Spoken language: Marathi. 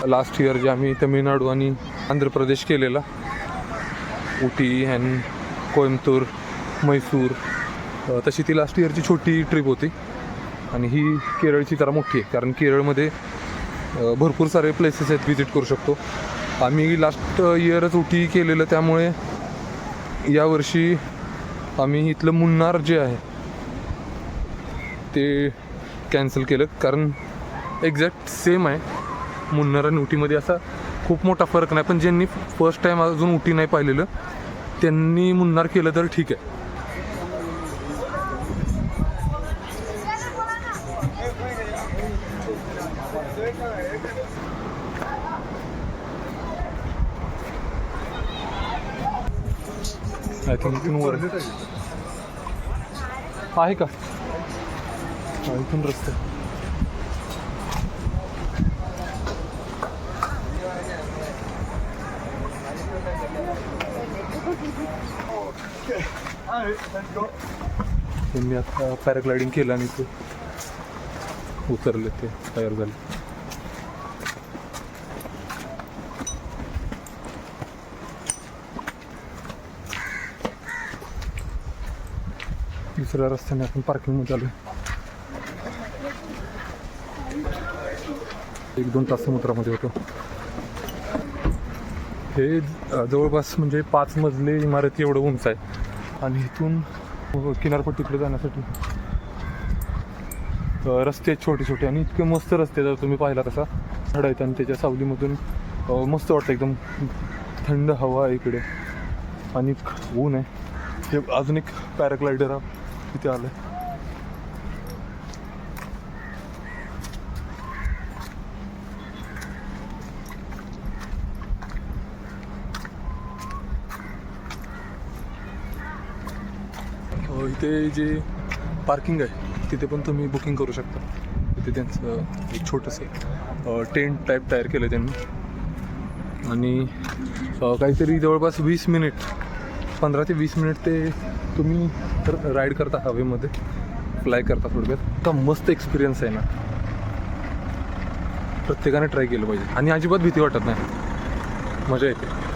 लास्ट इयर जे आम्ही तमिळनाडू आणि आंध्र प्रदेश केलेला, उटी अँड कोइंबतूर, मैसूर, तशी ती लास्ट इयरची छोटी ट्रिप होती. आणि ही केरळची जरा मोठी आहे, कारण केरळमध्ये भरपूर सारे प्लेसेस आहेत विजिट करू शकतो. आम्ही लास्ट इयरच उटी केलेलं, त्यामुळे यावर्षी आम्ही इथलं मुन्नार जे आहे ते कॅन्सल केलं, कारण एक्झॅक्ट सेम आहे. मुन्नार आणि उटीमध्ये असा खूप मोठा फरक नाही, पण ज्यांनी फर्स्ट टाईम अजून उटी नाही पाहिलेलं त्यांनी मुन्नार केलं तर ठीक आहे. आय थिंक इथून वर आहे का, इथून रस्ते. त्यांनी आता पॅराग्लायडिंग केलं आणि ते उतरले, ते तयार झाले. दुसऱ्या रस्त्याने आपण पार्किंगमध्ये आलो. 1-2 तास समुद्रामध्ये होतो. हे जवळपास म्हणजे 5 मजले इमारती एवढं उंच आहे. आणि इथून किनारपट्टीकडे जाण्यासाठी रस्ते आहेत छोटे छोटे, आणि इतके मस्त रस्ते. जर तुम्ही पाहिला तसा झाड आहेत आणि त्याच्या सावलीमधून मस्त वाटतं, एकदम थंड हवा आहे इकडे आणि ऊन आहे. हे अजून एक पॅराग्लायडर तिथे आलं आहे. इथे जे पार्किंग आहे तिथे पण तुम्ही बुकिंग करू शकता. तिथे त्यांचं एक छोटंसं टेंट टाईप तयार केलं त्यांनी, आणि काहीतरी जवळपास 15 ते 20 मिनिट ते तुम्ही राईड करता हवेमध्ये, फ्लाय करता थोडक्यात. तर मस्त एक्सपिरियन्स आहे ना, प्रत्येकाने ट्राय केलं पाहिजे आणि अजिबात भीती वाटत नाही, मजा येते.